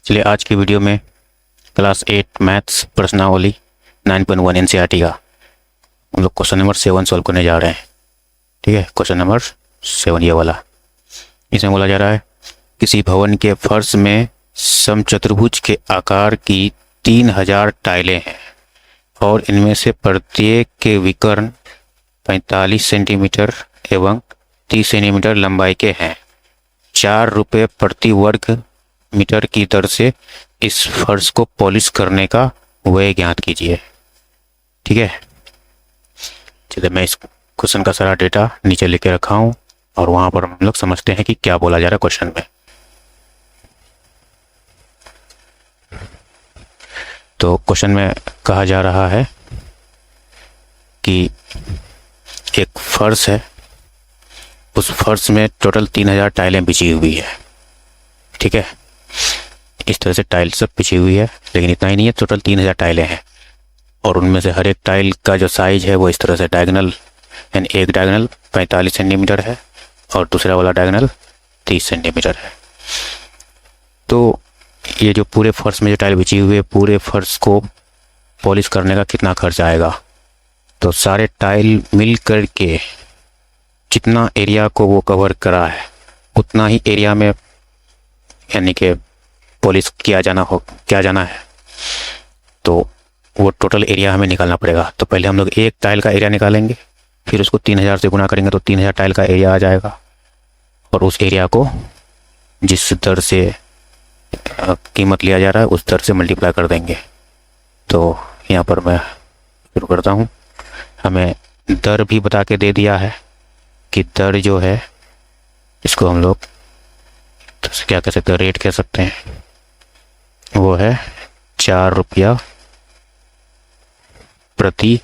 चलिए आज की वीडियो में क्लास 8 मैथ्स प्रश्नावली 9.1 एनसीईआरटी का हम लोग क्वेश्चन नंबर 7 सॉल्व करने जा रहे हैं। ठीक है, क्वेश्चन नंबर 7 ये वाला। इसमें बोला जा रहा है किसी भवन के फर्श में समचतुर्भुज के आकार की 3000 टाइलें हैं और इनमें से प्रत्येक के विकर्ण 45 सेंटीमीटर एवं 30 सेंटीमीटर लंबाई के हैं। 4 रुपये प्रति वर्ग मीटर की दर से इस फर्श को पॉलिश करने का व्यय ज्ञात कीजिए। ठीक है, चलिए मैं इस क्वेश्चन का सारा डेटा नीचे लिखे रखा हूं और वहां पर हम लोग समझते हैं कि क्या बोला जा रहा है क्वेश्चन में। तो क्वेश्चन में कहा जा रहा है कि एक फर्श है, उस फर्श में टोटल 3000 टाइलें बिछी हुई है। ठीक है, इस तरह से टाइल सब बिछी हुई है, लेकिन इतना ही नहीं है, टोटल 3000 टाइलें हैं और उनमें से हर एक टाइल का जो साइज है वो इस तरह से डायगोनल, यानी एक डायगोनल 45 सेंटीमीटर है और दूसरा वाला डायगोनल 30 सेंटीमीटर है। तो ये जो पूरे फर्श में जो टाइल बिछी हुई है, पूरे फर्श को पॉलिश करने का कितना खर्च आएगा? तो सारे टाइल मिल कर के जितना एरिया को वो कवर करा है उतना ही एरिया में यानी कि पॉलिश किया जाना है। तो वो टोटल एरिया हमें निकालना पड़ेगा। तो पहले हम लोग एक टाइल का एरिया निकालेंगे, फिर उसको 3000 से गुना करेंगे तो 3000 टाइल का एरिया आ जाएगा और उस एरिया को जिस दर से कीमत लिया जा रहा है उस दर से मल्टीप्लाई कर देंगे। तो यहाँ पर मैं शुरू करता हूँ। हमें दर भी बता के दे दिया है कि दर जो है इसको हम लोग तो क्या कह सकते हैं, रेट कह सकते हैं, वो है 4 रुपया प्रति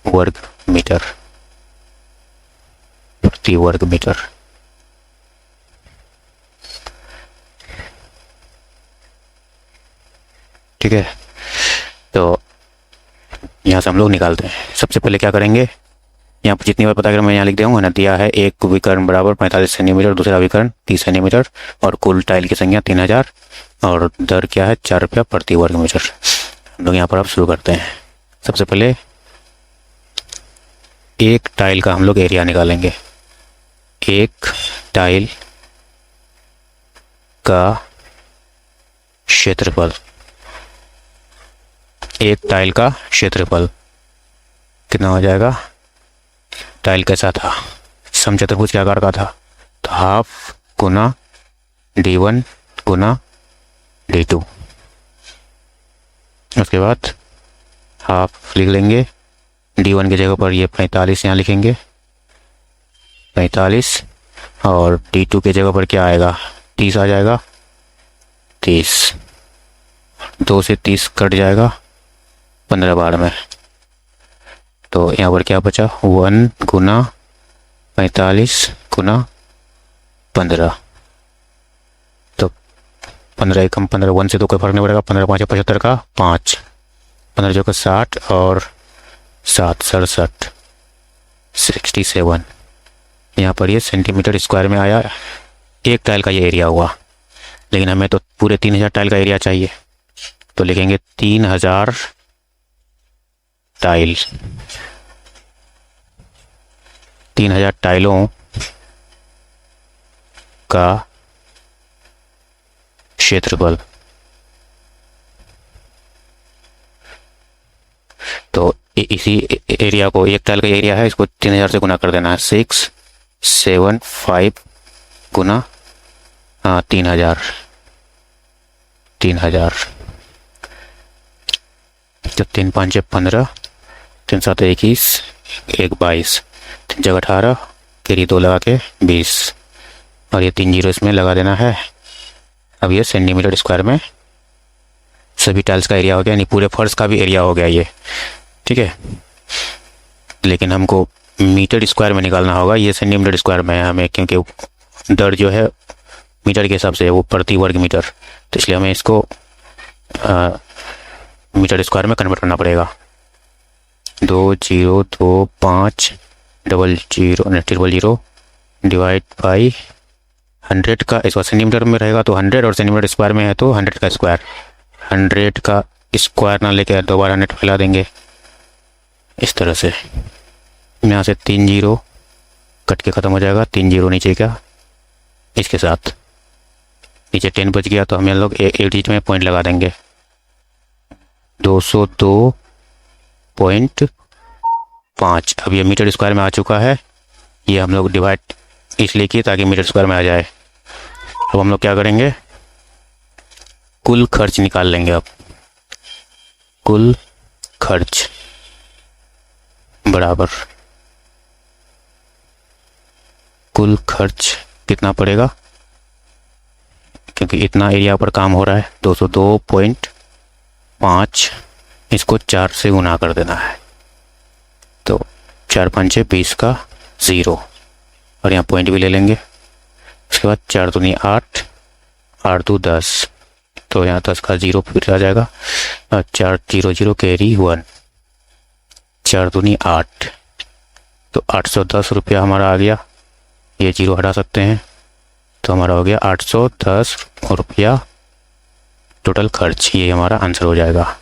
वर्ग मीटर। ठीक है, तो यहाँ से हम लोग निकालते हैं। सबसे पहले क्या करेंगे, यहाँ पर जितनी बार पता करें मैं यहाँ लिख दूँगा ना, दिया है एक विकर्ण बराबर 45 सेंटीमीटर, दूसरा विकर्ण 30 सेंटीमीटर और कुल टाइल की संख्या 3000 और दर क्या है 4 रुपया प्रति वर्ग मीटर। हम लोग यहाँ पर अब शुरू करते हैं। सबसे पहले एक टाइल का हम लोग एरिया निकालेंगे। एक टाइल का क्षेत्रफल, एक टाइल का क्षेत्रफल कितना हो जाएगा? टाइल कैसा था? समचतुर्भुज के आकार का था, तो हाफ गुना d1 गुना d2। उसके बाद हाफ लिख लेंगे, d1 की जगह पर ये 45 यहाँ लिखेंगे 45 और d2 की जगह पर क्या आएगा? 30 आ जाएगा। 30 2 से 30 कट जाएगा 15 बार में, तो यहाँ पर क्या बचा? 1 गुना 45 गुना 15। तो 15 एकम 15, 1 से 2 का फर्क नहीं पड़ेगा। 15 5 75 का 5, 15 जो का 60 और 7 67 67। यहाँ पर ये सेंटीमीटर स्क्वायर में आया। एक टाइल का ये एरिया हुआ, लेकिन हमें तो पूरे 3000 टाइल का एरिया चाहिए, तो लिखेंगे 3000 टाइल, 3000 टाइलों का क्षेत्रफल। तो इसी एरिया को, एक टाइल का एरिया है, इसको 3000 से गुना कर देना है। 675 गुना 3000 तो 3 5 15, 3 7 21, 1 22, 3 जगह 18, फिर ये 2 लगा के 20 और ये 3 जीरो इसमें लगा देना है। अब ये सेंटीमीटर स्क्वायर में सभी टाइल्स का एरिया हो गया, यानी पूरे फर्श का भी एरिया हो गया ये। ठीक है, लेकिन हमको मीटर स्क्वायर में निकालना होगा। ये सेंटीमीटर स्क्वायर में है हमें, क्योंकि दर जो है मीटर के हिसाब से है, वो प्रति वर्ग मीटर, तो इसलिए हमें इसको मीटर स्क्वायर में कन्वर्ट करना पड़ेगा। 2025 00 डिवाइड बाई 100 का इस बार सेंटीमीटर में रहेगा तो 100 और सेंटीमीटर स्क्वायर में है तो 100 का स्क्वायर। 100 का स्क्वायर ना लेके 2 बार 100 फैला देंगे इस तरह से। यहाँ से 3 जीरो कट के ख़त्म हो जाएगा, 3 जीरो नीचे का इसके साथ, नीचे 10 बच गया तो हम लोग एक डिजिट में पॉइंट लगा देंगे। 202.5 अब ये मीटर स्क्वायर में आ चुका है। ये हम लोग डिवाइड इसलिए किए ताकि मीटर स्क्वायर में आ जाए। अब हम लोग क्या करेंगे, कुल खर्च निकाल लेंगे। अब कुल खर्च बराबर कुल खर्च कितना पड़ेगा, क्योंकि इतना एरिया पर काम हो रहा है। 202.5 इसको 4 से गुना कर देना है तो 4 पंचे 20 का 0 और यहाँ पॉइंट भी ले लेंगे। उसके बाद 4 दूनी 8, 8 दो 10 तो यहाँ 10 का 0 फिर आ जाएगा और 4 0 0 कैरी 1, 4 दूनी 8 तो 810 रुपया हमारा आ गया। ये 0 हटा सकते हैं तो हमारा हो गया 810 रुपया टोटल खर्च। ये हमारा आंसर हो जाएगा।